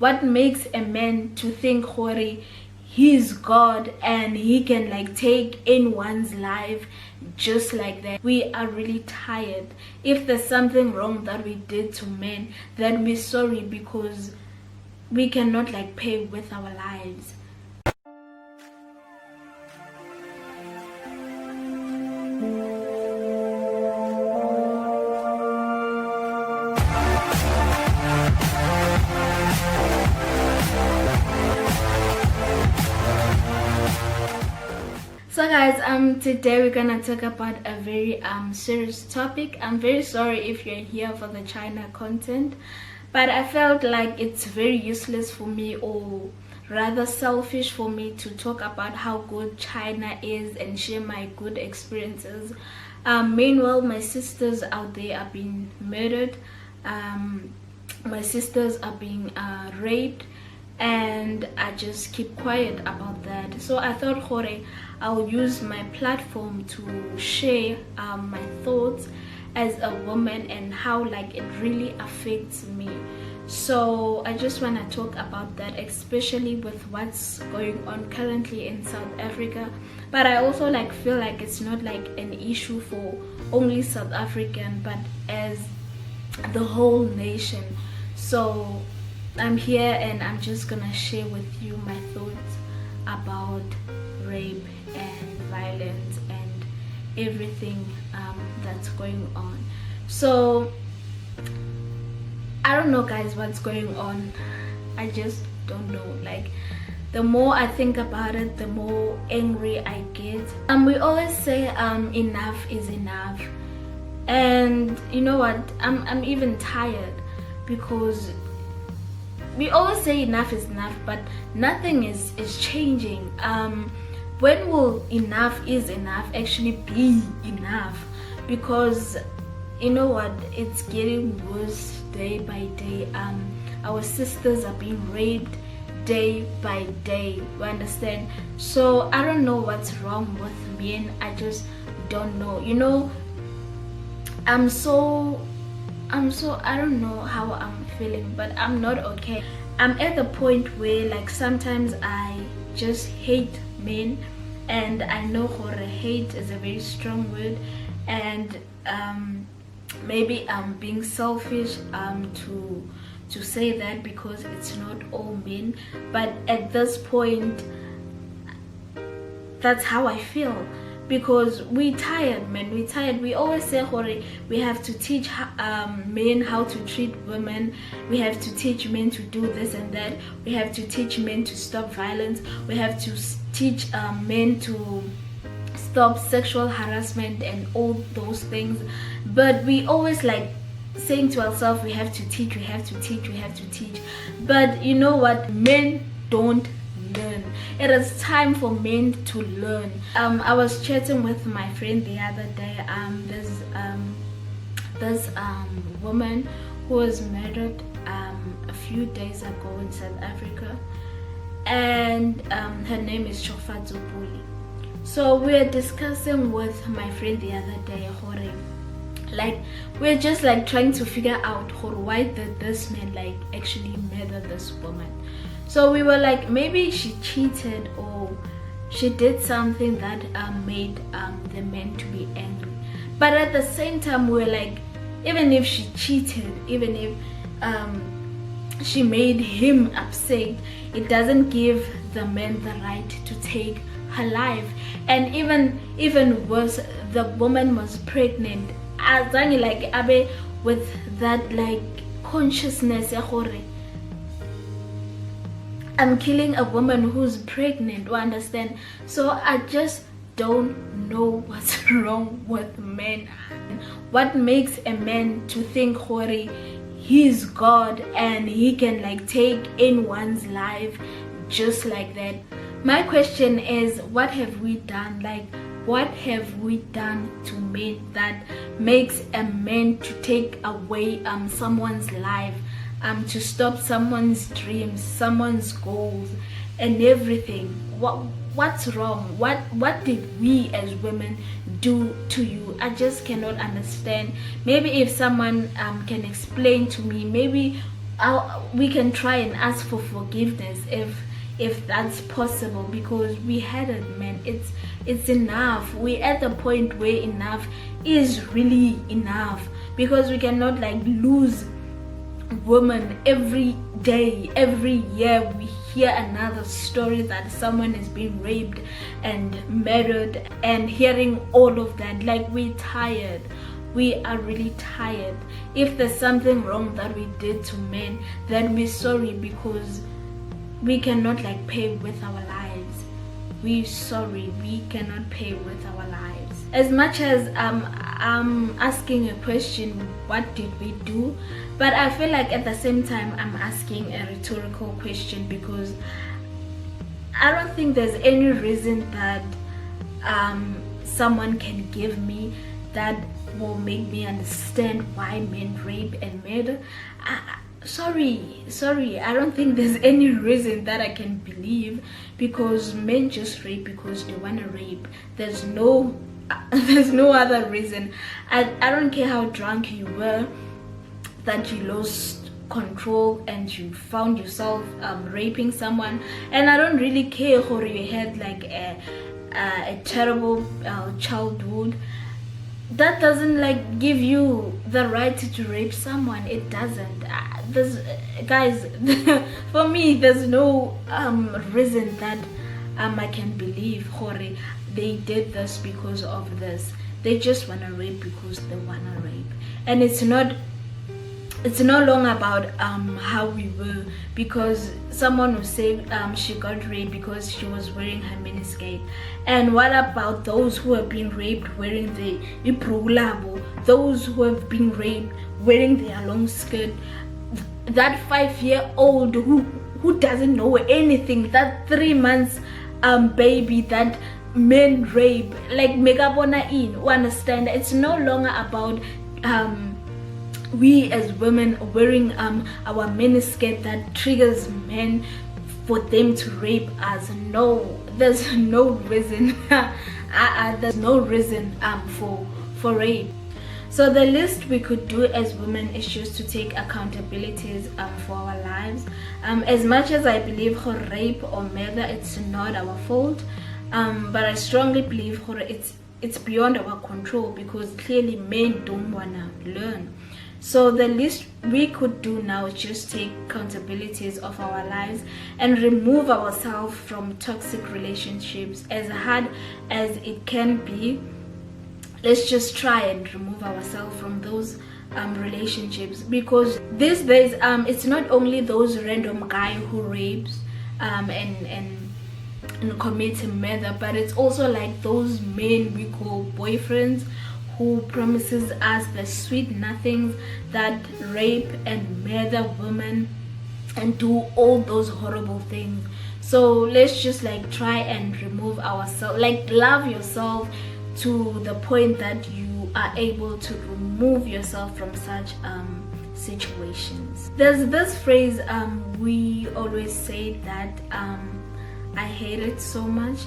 what makes a man to think Hori he's God and he can like take anyone's life just like that. We are really tired. If there's something wrong that we did to men, then we're sorry, because we cannot like pay with our lives. So guys, today we're gonna talk about a very serious topic. I'm very sorry if you're here for the China content, but I felt like it's very useless for me, or rather selfish for me, to talk about how good China is and share my good experiences. Meanwhile, my sisters out there are being murdered, my sisters are being raped, and I just keep quiet about that. So I thought, Hore, I'll use my platform to share my thoughts as a woman and how like it really affects me. So I just want to talk about that, especially with what's going on currently in South Africa. But I also like feel like it's not like an issue for only South African, but as the whole nation. So I'm here and I'm just gonna share with you my thoughts about rape and violence and everything that's going on. So I don't know, guys, what's going on. I just don't know. Like, the more I think about it, the more angry I get. We always say enough is enough, and you know what, I'm even tired, because we always say enough is enough, but nothing is changing. When will enough is enough actually be enough? Because you know what, it's getting worse day by day. Our sisters are being raped day by day, you understand? So I don't know what's wrong with men. I just don't know. You know, I'm so I don't know how I'm feeling, but I'm not okay. I'm at the point where like sometimes I just hate men, and I know hate is a very strong word, and maybe I'm being selfish to say that, because it's not all men, but at this point that's how I feel. Because we tired, man. We tired. We always say, Hori, we have to teach men how to treat women. We have to teach men to do this and that. We have to teach men to stop violence. We have to teach men to stop sexual harassment and all those things. But we always like saying to ourselves, we have to teach, we have to teach, we have to teach. But you know what? Men don't learn. It is time for men to learn. I was chatting with my friend the other day. This woman who was murdered a few days ago in South Africa, and her name is Zopuli. So we're discussing with my friend the other day, Hore, like we're just like trying to figure out why did this man like actually murder this woman. So we were like, maybe she cheated, or she did something that made the man to be angry. But at the same time, we were like, even if she cheated, even if she made him upset, it doesn't give the man the right to take her life. And even worse, the woman was pregnant. Azani like abe with that like consciousness, I'm killing a woman who's pregnant, you understand? So I just don't know what's wrong with men. What makes a man to think Hori he's God and he can like take anyone's life just like that? My question is, what have we done? Like, what have we done to men that makes a man to take away someone's life, to stop someone's dreams, someone's goals and everything? What's wrong? What did we as women do to you? I just cannot understand. Maybe if someone can explain to me, maybe we can try and ask for forgiveness if that's possible, because we had it, man. It's enough. We're at the point where enough is really enough, because we cannot like lose women every day, every year. We hear another story that someone is being raped and murdered, and hearing all of that, like, we're tired. We are really tired. If there's something wrong that we did to men, then we're sorry, because we cannot like pay with our lives. We're sorry, we cannot pay with our lives. As much as I'm asking a question, what did we do? But I feel like at the same time I'm asking a rhetorical question, because I don't think there's any reason that someone can give me that will make me understand why men rape and murder. Sorry, I don't think there's any reason that I can believe, because men just rape because they want to rape. There's no other reason. I don't care how drunk you were, that you lost control and you found yourself raping someone, and I don't really care how you had like a terrible childhood. That doesn't like give you the right to rape someone. It doesn't. Guys, for me, there's no reason that I can believe Hori they did this because of this. They just want to rape because they want to rape, and it's no longer about how we were, because someone will say she got raped because she was wearing her miniskirt. And what about those who have been raped wearing the iprulabo, those who have been raped wearing their long skirt, that 5-year-old who doesn't know anything, that 3 months baby that men rape, like megabona in, understand? It's no longer about we as women wearing our miniskirt that triggers men for them to rape us. No, there's no reason. There's no reason for rape. So the least we could do as women is just to take accountabilities for our lives. As much as I believe her rape or murder, it's not our fault, but I strongly believe her it's beyond our control, because clearly men don't wanna learn. So the least we could do now is just take accountabilities of our lives and remove ourselves from toxic relationships. As hard as it can be, let's just try and remove ourselves from those relationships, because these days it's not only those random guy who rapes and commits murder, but it's also like those men we call boyfriends who promises us the sweet nothings, that rape and murder women and do all those horrible things. So let's just like try and remove ourselves, like love yourself to the point that you are able to remove yourself from such situations. There's this phrase we always say that I hate it so much,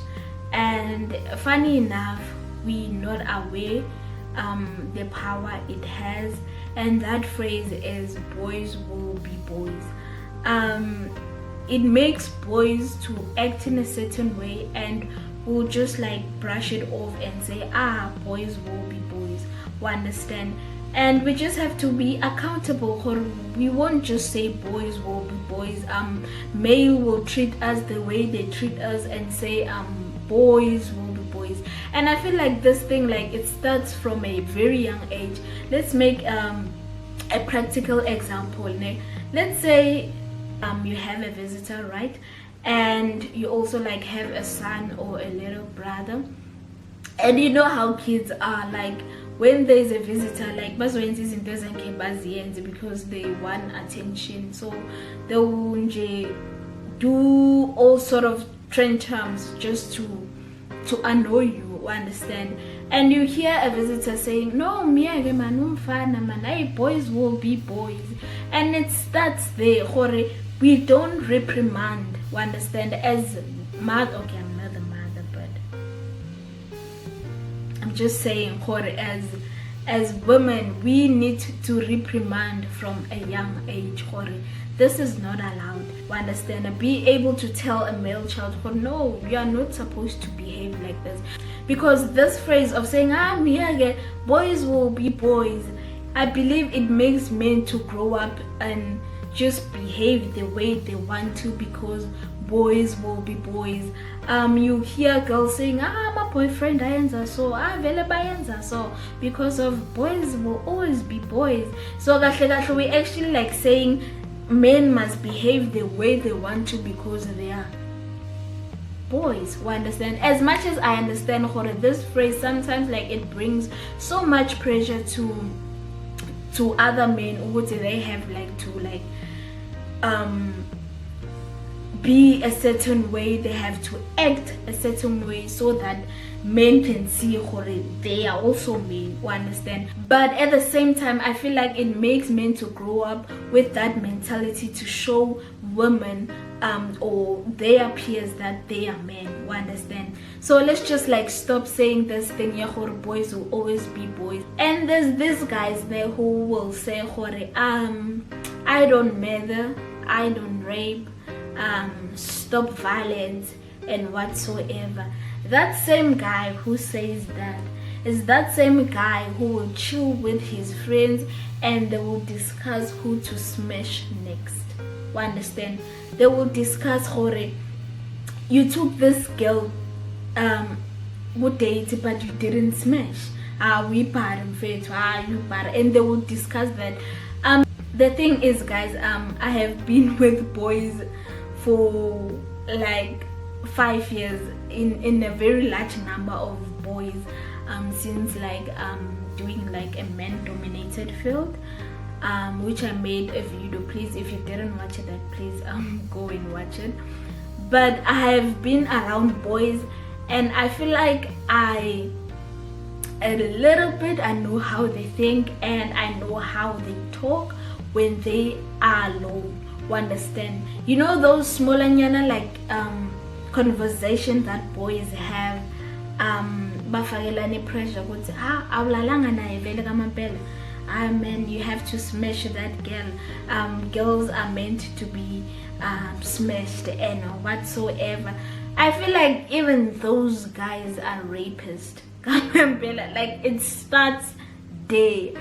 and funny enough we're not aware the power it has, and that phrase is boys will be boys. It makes boys to act in a certain way, and we'll just like brush it off and say boys will be boys, we understand. And we just have to be accountable, or we won't just say boys will be boys. Male will treat us the way they treat us and say boys will be boys. And I feel like this thing, like, it starts from a very young age. Let's make a practical example. Let's say you have a visitor, right? And you also like have a son or a little brother, and you know how kids are, like when there's a visitor, like because they want attention, so they will do all sort of tantrums just to annoy you, understand? And you hear a visitor saying, no, boys will be boys, and it starts there. We don't reprimand, understand? As mother, okay, I'm not the mother, but I'm just saying, as women, we need to reprimand from a young age. this is not allowed. Understand? Be able to tell a male child, oh no, you are not supposed to behave like this. Because this phrase of saying boys will be boys, I believe it makes men to grow up and just behave the way they want to, because boys will be boys. You hear girls saying, my boyfriend ayenza so, vele bayenza so, because of boys will always be boys. So we actually like saying men must behave the way they want to because they are boys. We understand? As much as I understand this phrase sometimes like it brings so much pressure to other men, which they have like to like be a certain way, they have to act a certain way so that men can see they are also men. You understand? But at the same time, I feel like it makes men to grow up with that mentality to show women or their peers that they are men. You understand? So let's just like stop saying this thing, boys will always be boys. And there's these guys there who will say I don't murder, I don't rape, stop violence and whatsoever. That same guy who says that is that same guy who will chill with his friends and they will discuss who to smash next. You understand? They will discuss you took this girl good date but you didn't smash, we part you part, and they will discuss that. The thing is, guys, I have been with boys for like 5 years, in a very large number of boys, since like doing like a man-dominated field, which I made a video. Please, if you didn't watch it, please go and watch it. But I have been around boys, and I feel like a little bit I know how they think and I know how they talk when they are alone. You understand? You know those smaller like conversations that boys have, bafakelane pressure ukuthi awulalanga naye vele kamampela, man, you have to smash that girl, girls are meant to be smashed and whatsoever. I feel like even those guys are rapists. Like it starts there.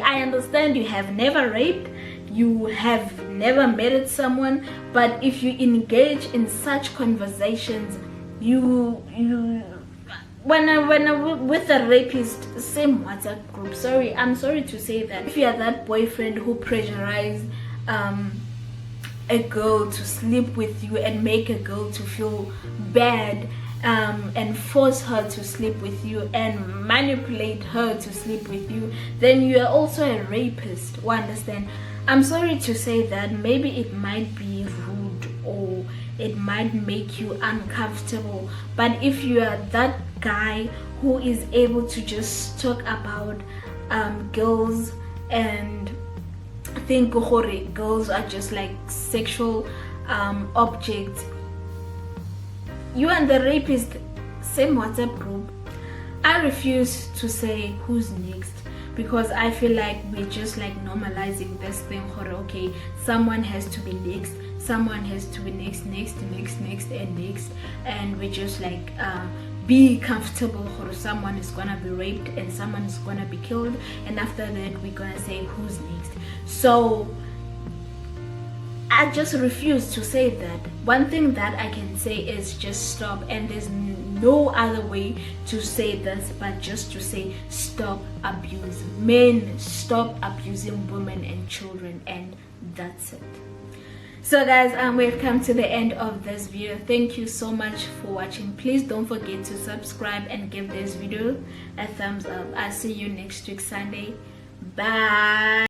I understand you have never raped, you have never married someone, but if you engage in such conversations, when I with a rapist, same WhatsApp group. I'm sorry to say that if you are that boyfriend who pressurizes a girl to sleep with you and make a girl to feel bad, and force her to sleep with you and manipulate her to sleep with you, then you are also a rapist. You understand? I'm sorry to say that maybe it might be rude or it might make you uncomfortable, but if you are that guy who is able to just talk about girls and think girls are just like sexual objects, you and the rapist, same WhatsApp group. I refuse to say who's next, because I feel like we're just like normalizing this thing. Okay, someone has to be next, someone has to be next, and next, and we just like be comfortable someone is gonna be raped and someone is gonna be killed, and after that we're gonna say who's next. So I just refuse to say that. One thing that I can say is just stop, and there's no other way to say this but just to say stop abuse. Men, stop abusing women and children, and that's it. So guys, we've come to the end of this video. Thank you so much for watching. Please don't forget to subscribe and give this video a thumbs up. I'll see you next week Sunday. Bye.